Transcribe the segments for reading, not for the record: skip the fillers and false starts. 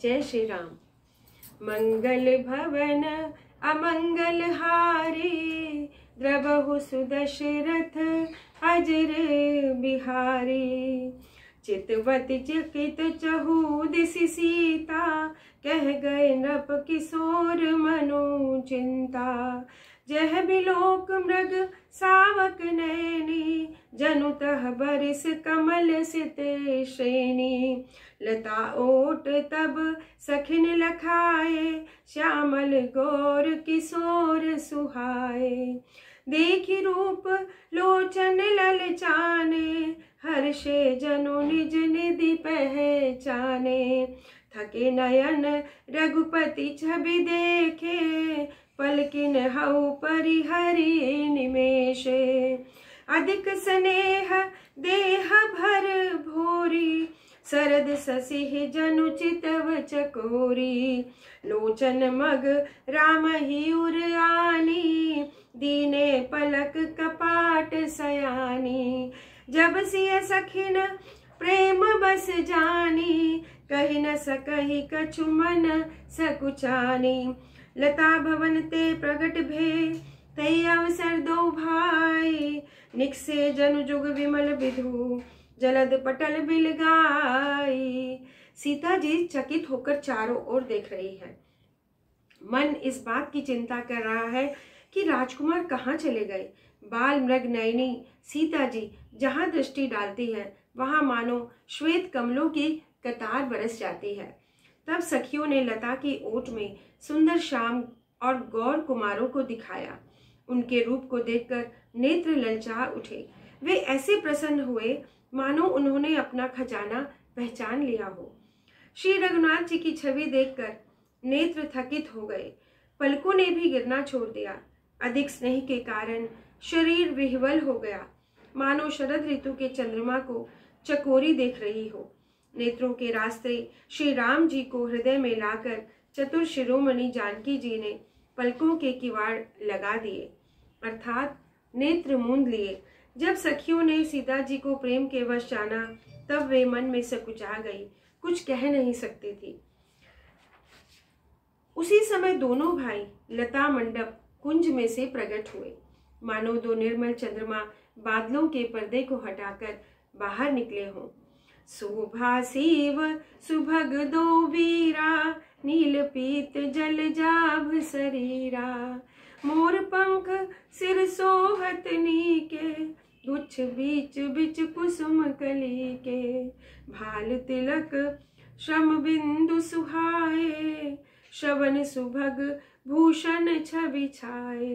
जय श्री राम। मंगल भवन अमंगल हारी, द्रवहु सुदशरथ अजर बिहारी। चितवति चकित चहु दिसि सीता, कह गए नृप किशोर मनु चिंता। जह बिलोक मृग सावक नैनी, जनु तह बरिस कमल सित श्रेणी। लता ओट तब सखिन लखाए, श्यामल गौर किशोर सुहाए। देखी रूप लोचन ललचाने, हर्षे जनु निज निधि पहचाने। थके नयन रघुपति छवि देखे, पलकिन हऊ परिहरि निमेषे। अधिक स्नेह देह भर भोरी, सरद ससिह जनु चितव चकोरी। लोचन मग राम ही उर आनी, दीने पलक कपाट सयानी। जब सिय सखिन प्रेम बस जानी, कहि न सकहि कछु मन सकुचानी। लता भवन ते प्रगट भे, तै अवसर दो भाई। निकसे जनु जुग विमल विधु, जलद पटल बिल गाई। सीता जी चकित होकर चारों ओर देख रही है। मन इस बात की चिंता कर रहा है कि राजकुमार कहाँ चले गए। बाल मृग नयनी सीता जी जहाँ दृष्टि डालती है, वहां मानो श्वेत कमलों की कतार बरस जाती है। तब सखियों ने लता की ओट में सुंदर श्याम और गौर कुमारों को दिखाया। उनके रूप को देखकर नेत्र ललचा उठे। वे ऐसे प्रसन्न हुए मानो उन्होंने अपना खजाना पहचान लिया हो। श्री रघुनाथ जी की छवि देखकर नेत्र थकित हो गए। पलकों ने भी गिरना छोड़ दिया। अधिक स्नेह के कारण शरीर विह्वल हो गया, मानो शरद ऋतु के चंद्रमा को चकोरी देख रही हो। नेत्रों के रास्ते श्री राम जी को हृदय में लाकर चतुर शिरोमणि जानकी जी ने पलकों के किवाड़ लगा दिए, अर्थात नेत्र मूंद लिए। जब सखियों ने सीता जी को प्रेम के वश जाना, तब वे मन में सकुचा गई, कुछ कह नहीं सकती थी। उसी समय दोनों भाई लता मंडप कुंज में से प्रकट हुए, मानो दो निर्मल चंद्रमा बादलों के पर्दे को हटाकर बाहर निकले हों। शोभा शिव सुभग दो वीरा, नील पीत जल जाभ शरीरा। मोर पंख सिर सोहत नीके, गुच्छ बीच बिच कुसुम कली के। भाल तिलक श्रम बिंदु सुहाए, श्रवण सुभग भूषण छवि छाए।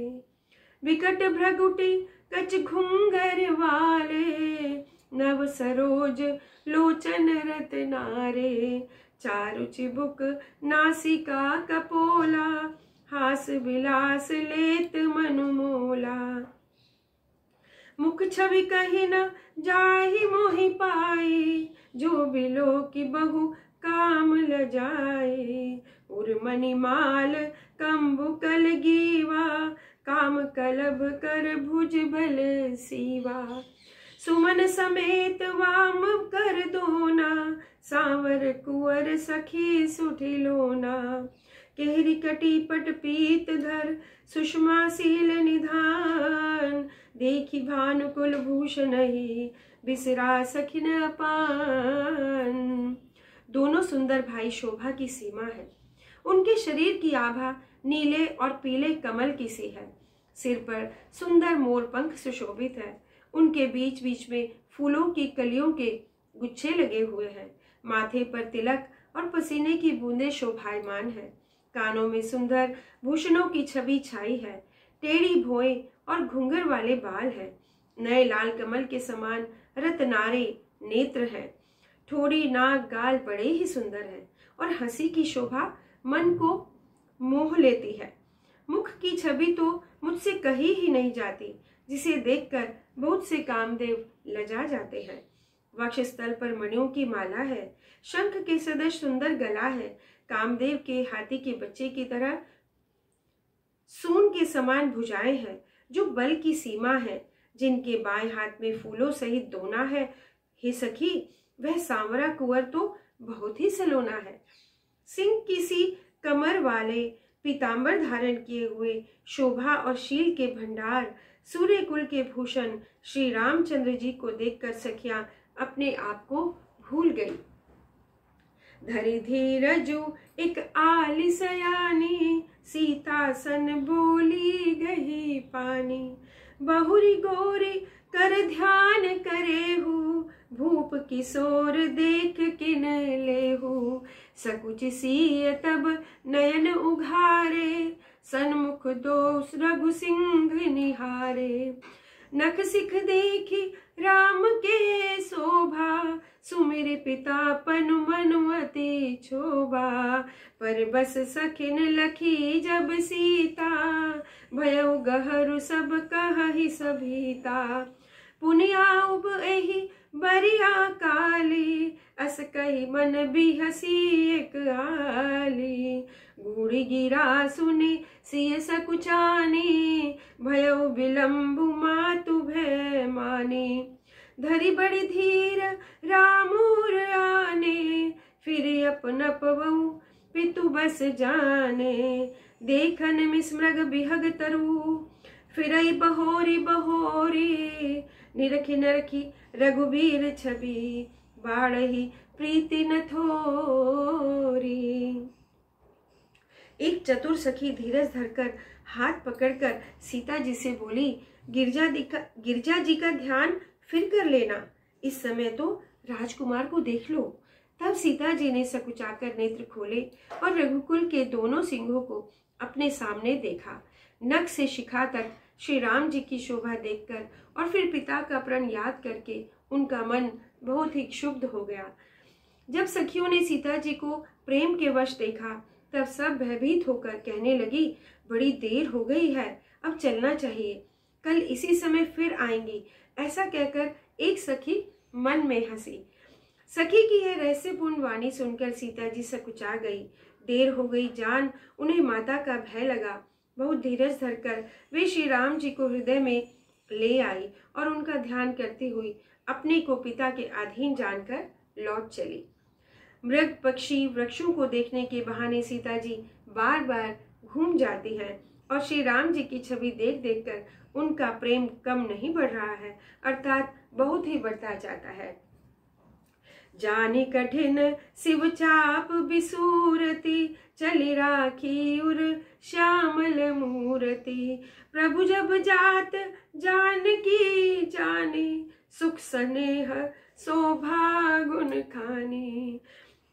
विकट भ्रगुटी कच घुंगर वाले, नव सरोज लोचन रत्नारे। चारु चिबुक नासिका कपोला, हास विलास लेत मनु मोला। मुख छवि कहि न जाहि मोहि पाई, जो बिलो की बहु काम लजाए। उर्मणि माल कंबु कल गीवा, काम कलभ कर भुज बल सीवा। सुमन समेत वाम कर दोना, सांवर कुंवर सखी सुठिलोना। केहरी कटी पट पीत धर, सुषमा सील निधान। देखी भानुकुल भूषण ही, बिसरा सखिन अपान। दोनों सुंदर भाई शोभा की सीमा है। उनके शरीर की आभा नीले और पीले कमल की सी है। सिर पर सुंदर मोर पंख सुशोभित है। उनके बीच बीच में फूलों की कलियों के गुच्छे लगे हुए हैं। माथे पर तिलक और पसीने की बूंदें शोभायमान है। कानों में सुंदर भूषणों की छवि छाई है। टेढ़ी भौएं और घुंघर वाले बाल है। नए लाल कमल के समान रत्नारे नेत्र है। ठोड़ी नाक गाल बड़े ही सुंदर है और हंसी की शोभा मन को मोह लेती है। मुख की छवि तो मुझसे कही ही नहीं जाती, जिसे देखकर बहुत से कामदेव लजा जाते हैं। वक्षस्थल पर मणियों की माला है। शंख के सदृश सुंदर गला है। कामदेव के हाथी के बच्चे की तरह सून के समान भुजाएं हैं, जो बल की सीमा है। जिनके बाएं हाथ में फूलों सहित दोना है। हे सखी, वह सांवरा कुंवर तो बहुत ही सलोना है। सिंह की सी कमर वाले, पीतांबर धारण किए हुए, शोभा और शील के भंडार, सूर्य कुल के भूषण श्री रामचंद्र जी को देखकर सखियां अपने आप को भूल गई। धरि धीरजु एक आलिसयानी, सीता सन बोली गही पानी। बहुरी गोरी कर ध्यान करेहु, भूप किशोर देख किन लेहु। सकुच सीय तब नयन उघारे, सन्मुख दोष रघु सिंह निहारे। नख सिख देखी राम के शोभा, सुमिर पिता पनु मनु अति क्षोभा। पर बस सखिन लखी जब सीता, भयउ गहरु सब कहहि सभीता। पुनिया उब एहि बरिया काली, अस कही मन बिहसी एक आली। गूढ़ गिरा सुनि सिय सकुचानी, भयउ विलम्बु मातु भय मानी। धरि बड़ी धीर रामूर आने, फिर अपन पवऊ पितु बस जाने। देखन मिस्मृग बिहग तरु, फिरई बहोरी बहोरी। निरखी नरखी रघुबीर छवि, बाढ़ही प्रीति न थोरी। एक चतुर सखी धीरज धरकर हाथ पकड़कर सीता जी से बोली, गिरजा जी का ध्यान फिर कर लेना, इस समय तो राजकुमार को देख लो। तब सीता जी ने सकुचाकर नेत्र खोले और रघुकुल के दोनों सिंहों को अपने सामने देखा। नख से शिखा तक श्री राम जी की शोभा देखकर और फिर पिता का प्रण याद करके उनका मन बहुत ही क्षुब्ध हो गया। जब सखियों ने सीता जी को प्रेम के वश देखा, तब सब भयभीत होकर कहने लगी, बड़ी देर हो गई है, अब चलना चाहिए, कल इसी समय फिर आएंगी। ऐसा कहकर एक सखी मन में हंसी। सखी की यह रहस्यपूर्ण वाणी सुनकर सीता जी सकुचा गई। देर हो गई जान उन्हें माता का भय लगा। बहुत धीरज धरकर वे श्री राम जी को हृदय में ले आई और उनका ध्यान करती हुई अपने को पिता के अधीन जानकर लौट चली। मृग पक्षी वृक्षों को देखने के बहाने सीता जी बार बार घूम जाती हैं और श्री राम जी की छवि देख देख कर उनका प्रेम कम नहीं बढ़ रहा है, अर्थात बहुत ही बढ़ता जाता है। जाने कठिन शिव चाप बिसूरती, चली राखी उर श्यामल मूर्ति। प्रभु जब जात जानकी जाने, सुख स्नेह शोभा गुण खानी।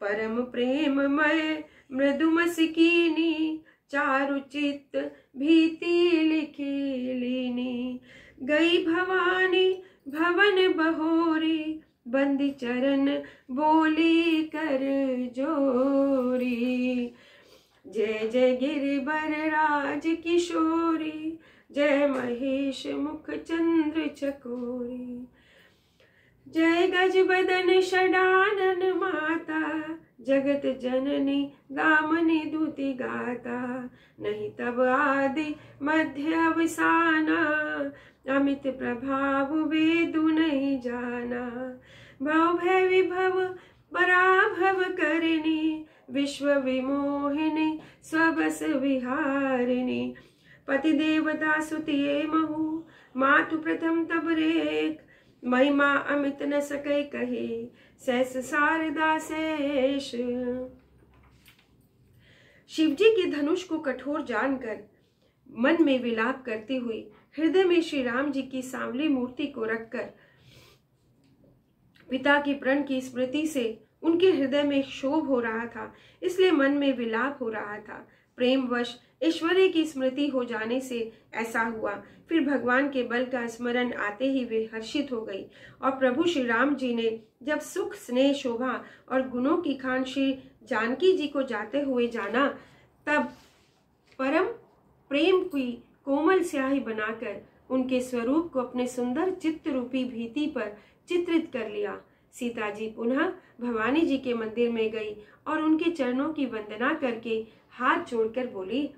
परम प्रेममय मृदुमसिकीनी, चारु चित्त भीति लिखी लीनी। गई भवानी भवन बहोरी, बंदी चरण बोली कर जोरी। जय जय गिरिबर राज किशोरी, जय महेश मुख चंद्र चकोरी। जय गज बदन षडानन माता, जगत जननी दामनी दूती गाता। नहीं तब आदि मध्य अवसाना, अमित प्रभाव वेदु नहीं जाना। भव भय विभव पराभव करनी, विश्व विमोहिनी स्वबस विहारिणी। पति देवता सुतिये महु, मातु प्रथम तब रेख। महिमा अमित न सके कहे, सहस शारदा शेष। शिवजी के धनुष को कठोर जानकर मन में विलाप करती हुई हृदय में श्री राम जी की सांवली मूर्ति को रखकर पिता की प्रण की स्मृति से उनके हृदय में क्षोभ हो रहा था, इसलिए मन में विलाप हो रहा था। प्रेमवश ऐश्वर्य की स्मृति हो जाने से ऐसा हुआ। फिर भगवान के बल का स्मरण आते ही वे हर्षित हो गई और प्रभु श्री राम जी ने जब सुख स्नेह शोभा और गुणों की खान श्री जानकी जी को जाते हुए जाना, तब परम प्रेम की कोमल स्याही बनाकर उनके स्वरूप को अपने सुंदर चित्त रूपी भीति पर चित्रित कर लिया। सीता जी पुनः भवानी जी के मंदिर में गई और उनके चरणों की वंदना करके हाथ जोड़कर बोली,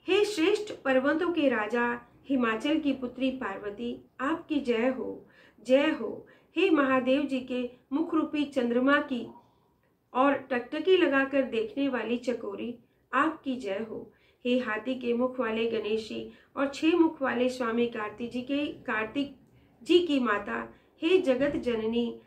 हे श्रेष्ठ पर्वतों के राजा, हिमाचल की पुत्री पार्वती, आपकी जय हो, जय हो। हे महादेव जी के मुख रूपी चंद्रमा की और टकटकी लगाकर देखने वाली चकोरी, आपकी जय हो। हे हाथी के मुख वाले गणेश जी और 6 मुख वाले स्वामी कार्तिक जी की माता, हे जगत जननी,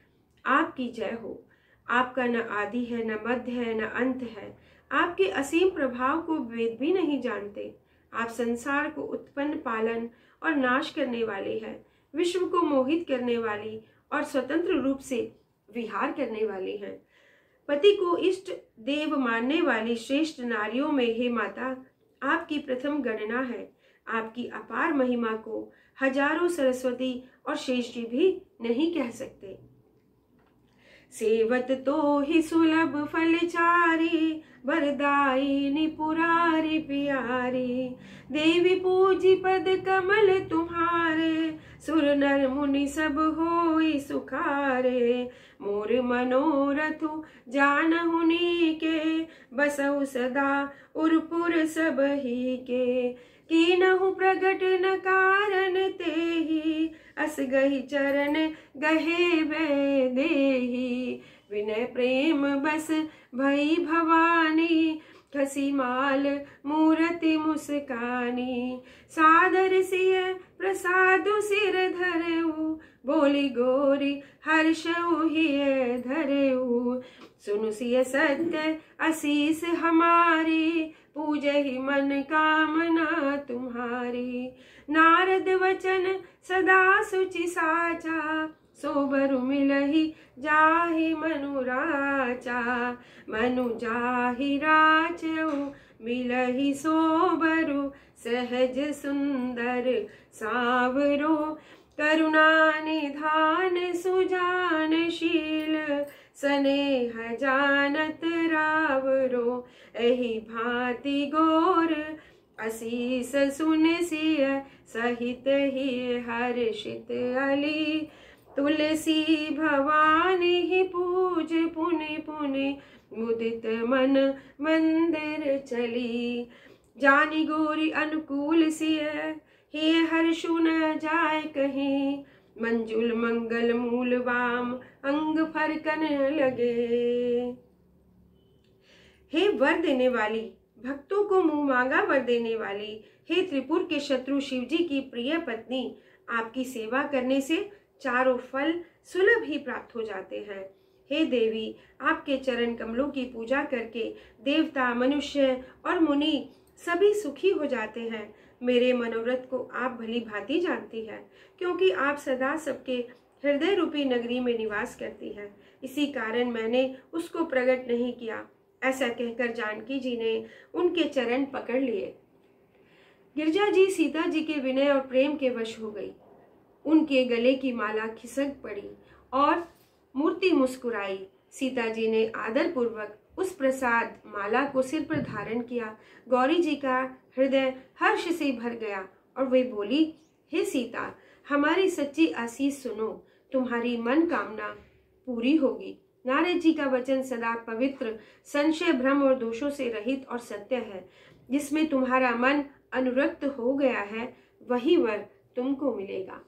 आपकी जय हो। आपका न आदि है, न मध्य है, न अंत है। आपके असीम प्रभाव को वेद भी नहीं जानते। आप संसार को उत्पन्न, पालन और नाश करने वाले हैं, विश्व को मोहित करने वाली और स्वतंत्र रूप से विहार करने वाली हैं। पति को इष्ट देव मानने वाली श्रेष्ठ नारियों में हे माता, आपकी प्रथम गणना है। आपकी अपार महिमा को हजारों सरस्वती और शेष जी भी नहीं कह सकते। सेवत तो ही सुलभ फलचारी, वरदायिनी पुरारी प्यारी। देवी पूजी पद कमल तुम्हारे, सुर नर मुनि सब होई सुखारे। मोर मनोरथु जानहुनी के, बसहु सदा उरपुर सब ही के। कीनहु प्रगट न कारण तेहि, अस गहि चरण गहे वे देहि। विनय प्रेम बस भई भवानी, खसी माल मूरति मुस्कानी। सादर सिय प्रसादु सिर धरऊ, बोली गोरी हर्षऊ हिय धरऊ। सुनु सिय सत्य असीस हमारी, पूजहि मन कामना तुम्हारी। नारद वचन सदा सुचि साचा, सोबरु मिलहि जाहि मनु राचा। मनु जाहि राचऊ, मिलहि सोबरु सहज सुंदर सावरो। करुणा निधान सुजानशील, स्नेह जानत रावरो। एहि भांति गोर असीस सुन सिय, सहित ही हर्षित अली। तुलसी भवानी ही पूज पुनि पुनि, मुदित मन मंदिर चली। जानी गोरी अनुकूल सिय, हे हर्षु न जाय कहीं। मंजुल मंगल मूल वाम, अंग फरकन लगे। हे वर देने वाली, भक्तों को मुंह मांगा वर देने वाली, हे त्रिपुर के शत्रु शिवजी की प्रिय पत्नी, आपकी सेवा करने से चारों फल सुलभ ही प्राप्त हो जाते हैं। हे देवी, आपके चरण कमलों की पूजा करके देवता, मनुष्य और मुनि सभी सुखी हो जाते हैं। मेरे मनोरथ को आप भली भांति जानती है, क्योंकि आप सदा सबके हृदय रूपी नगरी में निवास करती है। इसी कारण मैंने उसको प्रकट नहीं किया। ऐसा कहकर जानकी जी ने उनके चरण पकड़ लिए। गिरजा जी सीता जी के विनय और प्रेम के वश हो गई। उनके गले की माला खिसक पड़ी और मूर्ति मुस्कुराई। सीता जी ने आदर पूर्वक उस प्रसाद माला को सिर पर धारण किया। गौरी जी का हृदय हर्ष से भर गया और वे बोली, हे सीता, हमारी सच्ची आशीष सुनो, तुम्हारी मन कामना पूरी होगी। नारद जी का वचन सदा पवित्र, संशय, भ्रम और दोषों से रहित और सत्य है। जिसमें तुम्हारा मन अनुरक्त हो गया है, वही वर तुमको मिलेगा।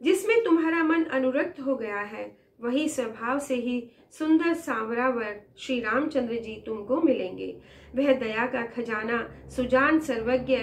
जिसमें तुम्हारा मन अनुरक्त हो गया है, वही स्वभाव से ही सुंदर सांवरा वर श्री रामचंद्र जी तुमको मिलेंगे। वह दया का खजाना, सुजान, सर्वज्ञ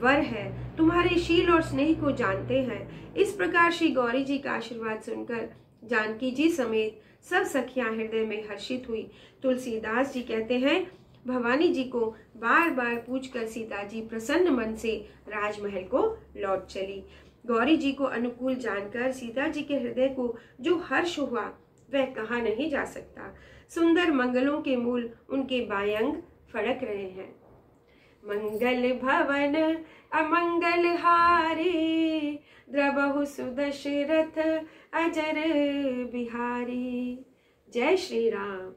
वर है, तुम्हारे शील और स्नेह को जानते हैं। इस प्रकार श्री गौरी जी का आशीर्वाद सुनकर जानकी जी समेत सब सखियां हृदय में हर्षित हुई। तुलसीदास जी कहते हैं, भवानी जी को बार बार पूछकर सीता जी प्रसन्न मन से राजमहल को लौट चली। गौरी जी को अनुकूल जानकर सीता जी के हृदय को जो हर्ष हुआ वह कहा नहीं जा सकता। सुंदर मंगलों के मूल उनके बायंग फड़क रहे हैं। मंगल भवन अमंगल हारी, द्रबहु सुदशरथ अजर बिहारी। जय श्री राम।